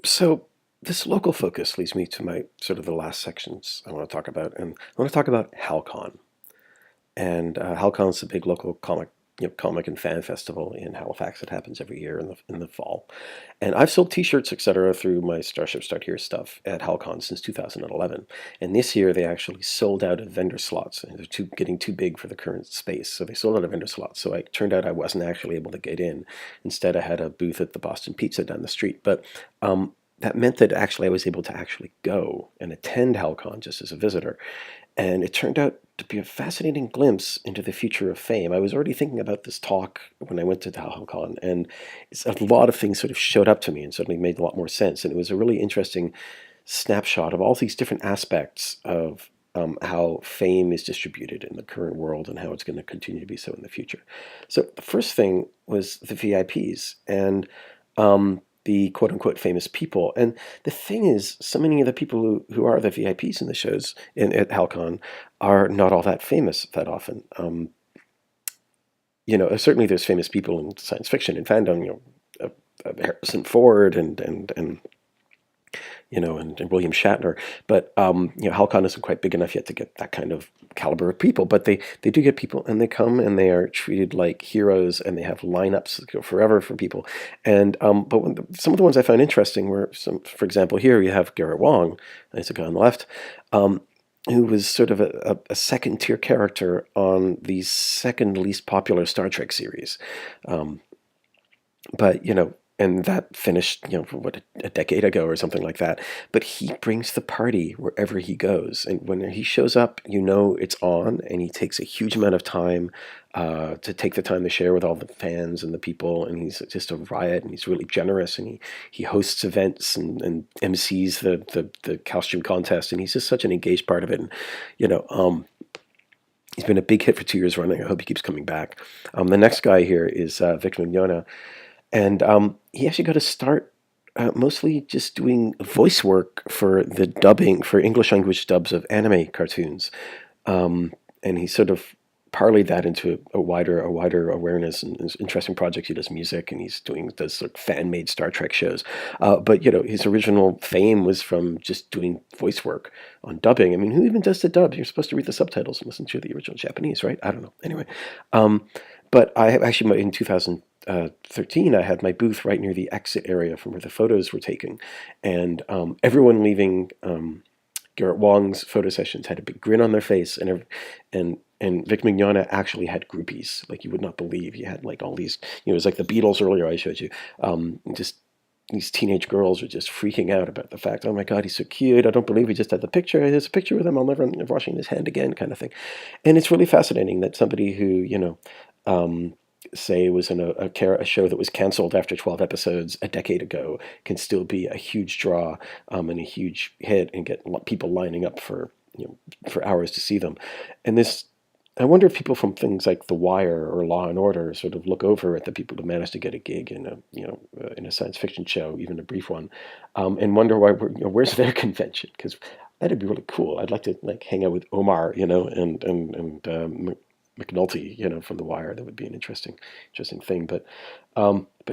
So this local focus leads me to my sort of the last sections I want to talk about, and I want to talk about HalCon. And HalCon's a big local comic and fan festival in Halifax. It happens every year in the fall. And I've sold T-shirts, etc., through my Starship Start Here stuff at HalCon since 2011. And this year they actually sold out of vendor slots. And they're getting too big for the current space, so they sold out of vendor slots. So it turned out I wasn't actually able to get in. Instead, I had a booth at the Boston Pizza down the street. But that meant that actually I was able to actually go and attend HalCon just as a visitor. And it turned out to be a fascinating glimpse into the future of fame. I was already thinking about this talk when I went to HalCon, and a lot of things sort of showed up to me and suddenly made a lot more sense. And it was a really interesting snapshot of all these different aspects of how fame is distributed in the current world and how it's going to continue to be so in the future. So the first thing was the VIPs and the quote-unquote famous people. And the thing is, so many of the people who are the VIPs in the shows at HalCon are not all that famous that often. Certainly there's famous people in science fiction and fandom, Harrison Ford and William Shatner. But HalCon isn't quite big enough yet to get that kind of caliber of people. But they do get people, and they come and they are treated like heroes, and they have lineups that go forever for people. And some of the ones I found interesting were for example, here you have Garrett Wang, there's a guy on the left, who was sort of a second tier character on the second least popular Star Trek series. But and that finished, a decade ago or something like that. But he brings the party wherever he goes, and when he shows up, it's on, and he takes a huge amount of time to take the time to share with all the fans and the people, and he's just a riot, and he's really generous, and he hosts events and MCs the costume contest, and he's just such an engaged part of it. And he's been a big hit for 2 years running. I hope he keeps coming back. The next guy here is Vic Mignogna. And he actually got to start mostly just doing voice work for the dubbing, for English language dubs of anime cartoons. And he sort of parlayed that into a wider awareness, and his interesting projects. He does music, and does sort of fan-made Star Trek shows. But his original fame was from just doing voice work on dubbing. I mean, who even does the dub? You're supposed to read the subtitles and listen to the original Japanese, right? I don't know. Anyway, but I actually, in 2013, I had my booth right near the exit area from where the photos were taken, and everyone leaving Garrett Wang's photo sessions had a big grin on their face, and Vic Mignogna actually had groupies like you would not believe. He had like all these, it was like the Beatles earlier I showed you. Just these teenage girls were just freaking out about the fact, oh my God, he's so cute. I don't believe he just had the picture. There's a picture with him. I'll never washing his hand again, kind of thing. And it's really fascinating that somebody who, say was in a show that was canceled after 12 episodes a decade ago can still be a huge draw and a huge hit, and get people lining up for hours to see them. And this, I wonder if people from things like The Wire or Law and Order sort of look over at the people who managed to get a gig in a science fiction show, even a brief one, and wonder why where's their convention, because that'd be really cool. I'd like to hang out with Omar, and McNulty, from The Wire. That would be an interesting thing. But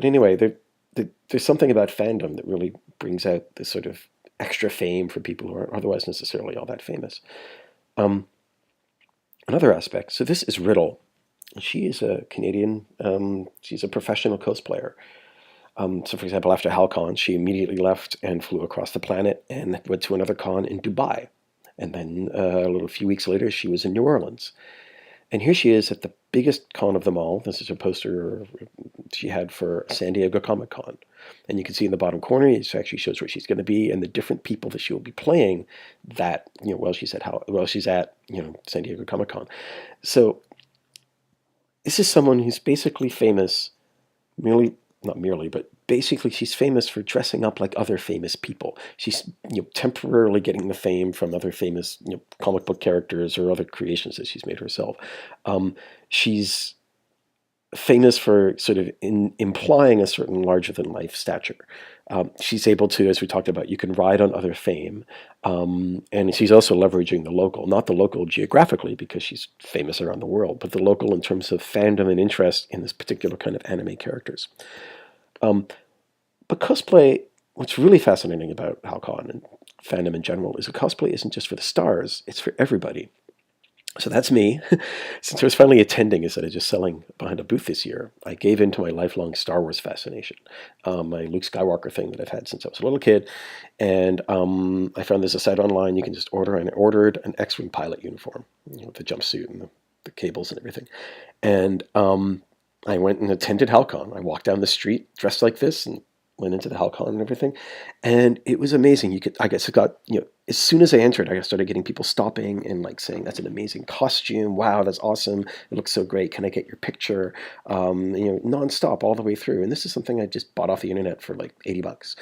anyway, there's something about fandom that really brings out this sort of extra fame for people who aren't otherwise necessarily all that famous. Another aspect. So this is Riddle. She is a Canadian. She's a professional cosplayer. So, for example, after HalCon, she immediately left and flew across the planet and went to another con in Dubai. And then a few weeks later, she was in New Orleans. And here she is at the biggest con of them all. This is a poster she had for San Diego Comic-Con. And you can see in the bottom corner, it actually shows where she's going to be and the different people that she will be playing that, while she's at San Diego Comic-Con. So this is someone who's basically famous, not merely, but basically she's famous for dressing up like other famous people. She's temporarily getting the fame from other famous comic book characters or other creations that she's made herself. She's famous for sort of implying a certain larger than life stature. She's able to, as we talked about, you can ride on other fame, and she's also leveraging the local, not the local geographically because she's famous around the world, but the local in terms of fandom and interest in this particular kind of anime characters. But cosplay what's really fascinating about HalCon and fandom in general is that cosplay isn't just for the stars, it's for everybody. So that's me. Since I was finally attending instead of just selling behind a booth this year, I gave in to my lifelong Star Wars fascination, my Luke Skywalker thing that I've had since I was a little kid. And I found there's a site online you can just order, and I ordered an X-Wing pilot uniform, with the jumpsuit and the cables and everything. And I went and attended HalCon. I walked down the street dressed like this and went into the HalCon and everything, and it was amazing. I guess it got, as soon as I entered, I started getting people stopping and like saying, "That's an amazing costume! Wow, that's awesome! It looks so great! Can I get your picture?" Nonstop all the way through. And this is something I just bought off the internet for like $80.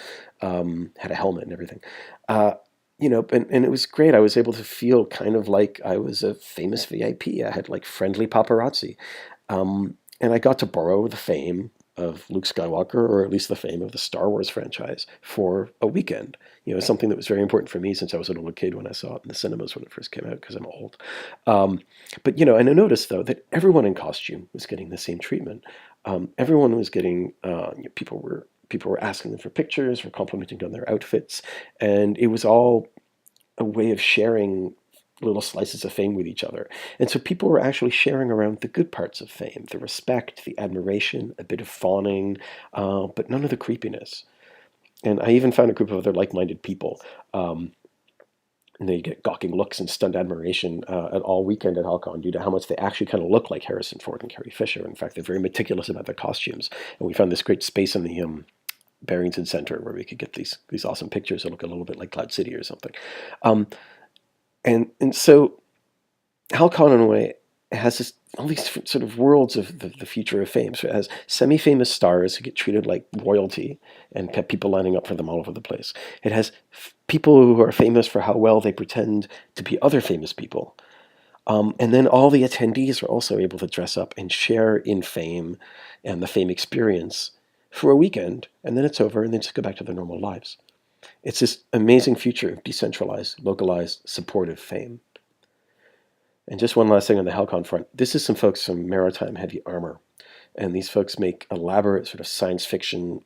Had a helmet and everything. And it was great. I was able to feel kind of like I was a famous VIP. I had like friendly paparazzi. And I got to borrow the fame of Luke Skywalker, or at least the fame of the Star Wars franchise, for a weekend. Something that was very important for me since I was a little kid when I saw it in the cinemas when it first came out, because I'm old. And I noticed, though, that everyone in costume was getting the same treatment. Everyone was getting, people were asking them for pictures, were complimenting on their outfits, and it was all a way of sharing little slices of fame with each other. And so people were actually sharing around the good parts of fame, the respect, the admiration, a bit of fawning, but none of the creepiness. And I even found a group of other like-minded people. And they get gawking looks and stunned admiration at all weekend at HalCon due to how much they actually kind of look like Harrison Ford and Carrie Fisher. In fact, they're very meticulous about their costumes. And we found this great space in the Barrington Center where we could get these awesome pictures that look a little bit like Cloud City or something. And so HalCon, in a way, has all these sort of worlds of the future of fame. So it has semi-famous stars who get treated like royalty and kept people lining up for them all over the place. It has people who are famous for how well they pretend to be other famous people. And then all the attendees are also able to dress up and share in fame and the fame experience for a weekend, and then it's over, and they just go back to their normal lives. It's this amazing future of decentralized, localized, supportive fame. And just one last thing on the HalCon front. This is some folks from Maritime Heavy Armor. And these folks make elaborate sort of science fiction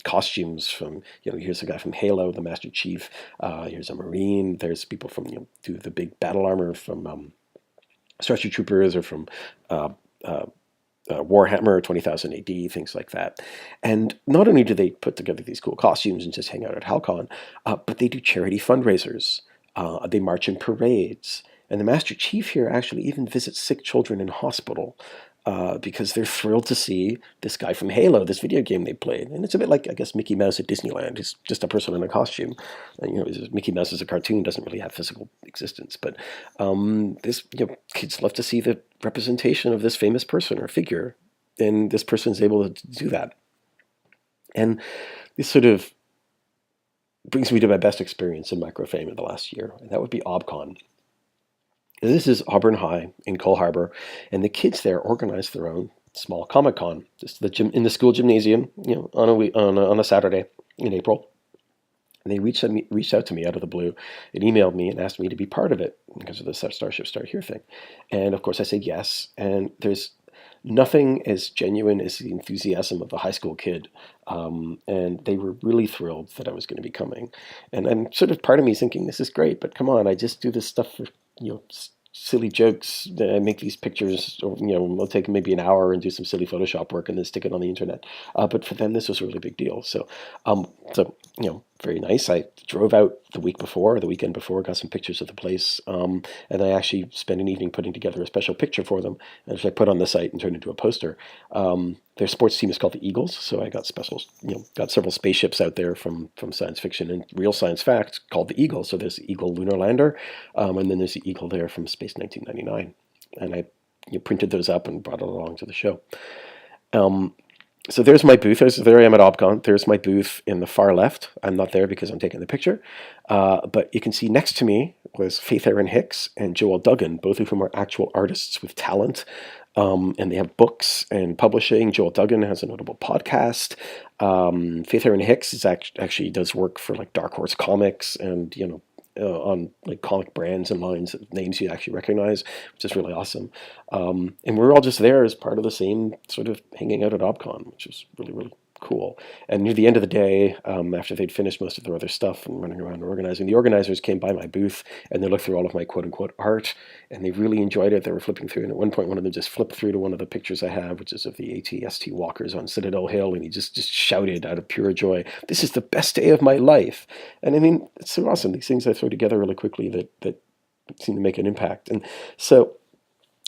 costumes from, here's a guy from Halo, the Master Chief. Here's a Marine. There's people from, do the big battle armor from Starship Troopers, or from Warhammer 20,000 AD, things like that. And not only do they put together these cool costumes and just hang out at HalCon, but they do charity fundraisers. They march in parades. And the Master Chief here actually even visits sick children in hospital because they're thrilled to see this guy from Halo, this video game they played. And it's a bit like, I guess, Mickey Mouse at Disneyland. He's just a person in a costume. Mickey Mouse as a cartoon doesn't really have physical existence. But kids love to see the representation of this famous person or figure. And this person is able to do that. And this sort of brings me to my best experience in microfame in the last year. And that would be ObCon. This is Auburn High in Cole Harbor, and the kids there organize their own small Comic-Con, just in the school gymnasium, on a Saturday in April. And they reached out to me out of the blue and emailed me and asked me to be part of it because of the Starship Start Here thing. And of course I said yes, and there's nothing as genuine as the enthusiasm of a high school kid. And they were really thrilled that I was going to be coming. And sort of part of me is thinking, this is great, but come on, I just do this stuff for, silly jokes. I make these pictures, or, it'll take maybe an hour and do some silly Photoshop work and then stick it on the internet. But for them, this was a really big deal. So, very nice. I drove out the weekend before, got some pictures of the place, and I actually spent an evening putting together a special picture for them, which I put on the site and turned into a poster. Their sports team is called the Eagles, so I got got several spaceships out there from science fiction and real science fact called the Eagle. So there's the Eagle lunar lander, and then there's the Eagle there from Space 1999, and I printed those up and brought it along to the show. So there's my booth. There I am at ObCon. There's my booth in the far left. I'm not there because I'm taking the picture. But you can see next to me was Faith Erin Hicks and Joel Duggan, both of whom are actual artists with talent. And they have books and publishing. Joel Duggan has a notable podcast. Faith Erin Hicks is actually does work for like Dark Horse Comics and, on like comic brands and lines, names you actually recognize, which is really awesome. And we're all just there as part of the same sort of hanging out at ObCon, which is really, really cool. And near the end of the day, after they'd finished most of their other stuff and running around and organizing, the organizers came by my booth and they looked through all of my quote unquote art, and they really enjoyed it. They were flipping through, and at one point, one of them just flipped through to one of the pictures I have, which is of the AT-ST walkers on Citadel Hill, and he just shouted out of pure joy, "This is the best day of my life!" And I mean, it's so awesome. These things I throw together really quickly that seem to make an impact. And so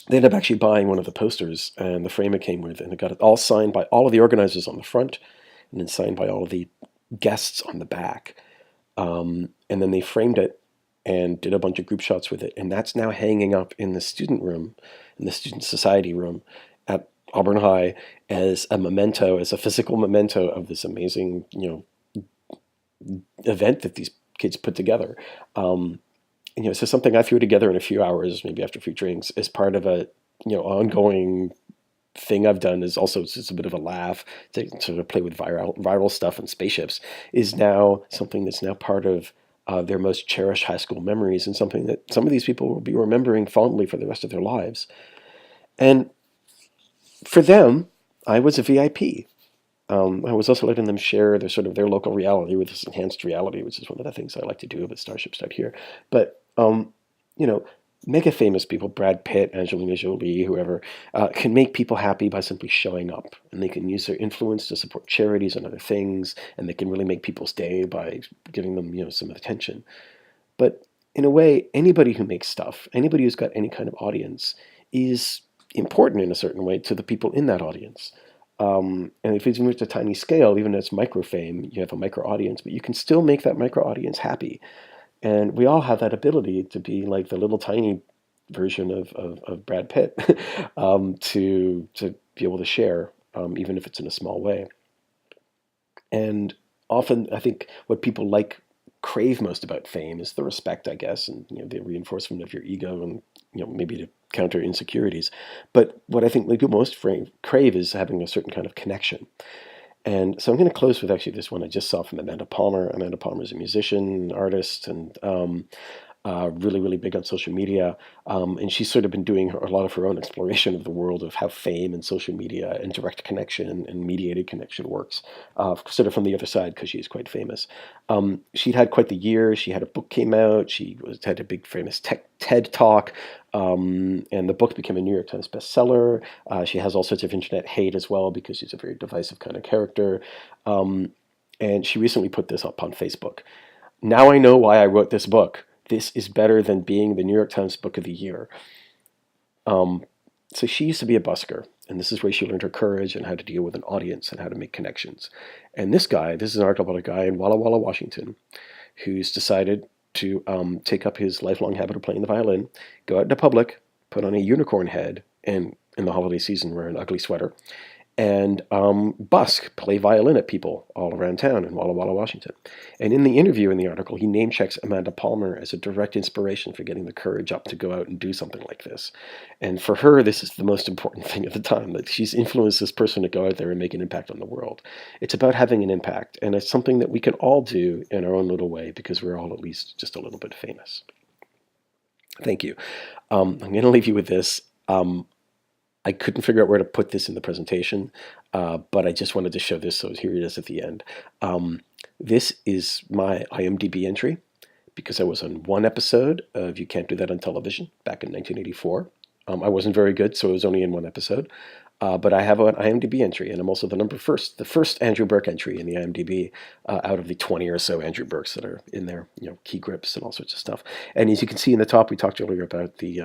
they ended up actually buying one of the posters and the frame it came with, and it got it all signed by all of the organizers on the front, and then signed by all of the guests on the back. And then they framed it and did a bunch of group shots with it, and that's now hanging up in the student room, in the student society room at Auburn High, as a memento, as a physical memento of this amazing, event that these kids put together. So something I threw together in a few hours, maybe after a few drinks, as part of a ongoing thing I've done, is also just a bit of a laugh to sort of play with viral stuff and spaceships, is now something that's now part of their most cherished high school memories, and something that some of these people will be remembering fondly for the rest of their lives. And for them, I was a VIP. I was also letting them share their local reality with this enhanced reality, which is one of the things I like to do with Starship Start here. But mega famous people, Brad Pitt, Angelina Jolie, whoever, can make people happy by simply showing up, and they can use their influence to support charities and other things, and they can really make people's day by giving them some attention. But in a way, anybody who makes stuff, anybody who's got any kind of audience, is important in a certain way to the people in that audience. And if it's reached a tiny scale, even if it's micro fame, you have a micro audience, but you can still make that micro audience happy. And we all have that ability to be like the little tiny version of Brad Pitt, to be able to share, even if it's in a small way. And often, I think what people crave most about fame is the respect, I guess, and the reinforcement of your ego, and maybe to counter insecurities. But what I think people most crave is having a certain kind of connection. And so I'm going to close with actually this one I just saw from Amanda Palmer. Amanda Palmer is a musician, artist, and really, really big on social media. And she's sort of been doing a lot of her own exploration of the world of how fame and social media and direct connection and mediated connection works, sort of from the other side, because she's quite famous. She'd had quite the year. She had a book came out. She had a big famous TED Talk. And the book became a New York Times bestseller. She has all sorts of internet hate as well, because she's a very divisive kind of character. And she recently put this up on Facebook. "Now I know why I wrote this book. This is better than being the New York Times Book of the Year." So she used to be a busker, and this is where she learned her courage and how to deal with an audience and how to make connections. And this is an article about a guy in Walla Walla, Washington, who's decided to take up his lifelong habit of playing the violin, go out into public, put on a unicorn head, and in the holiday season wear an ugly sweater, and busk, play violin at people all around town in Walla Walla, Washington. And in the interview in the article, he name checks Amanda Palmer as a direct inspiration for getting the courage up to go out and do something like this. And for her, this is the most important thing at the time, that she's influenced this person to go out there and make an impact on the world. It's about having an impact, and it's something that we can all do in our own little way, because we're all at least just a little bit famous. Thank you. I'm going to leave you with this. I couldn't figure out where to put this in the presentation, but I just wanted to show this, so here it is at the end. This is my IMDb entry, because I was on one episode of You Can't Do That on Television back in 1984. I wasn't very good, so I was only in one episode. But I have an IMDb entry, and I'm also the first Andrew Burke entry in the IMDb, out of the 20 or so Andrew Burkes that are in there, key grips and all sorts of stuff. And as you can see in the top, we talked earlier about the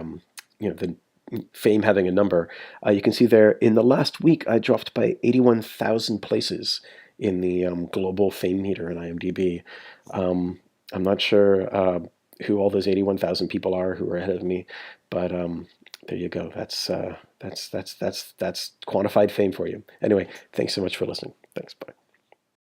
fame having a number. You can see there, in the last week, I dropped by 81,000 places in the global fame meter in IMDb. I'm not sure who all those 81,000 people are who are ahead of me, but there you go. That's quantified fame for you. Anyway, thanks so much for listening. Thanks. Bye.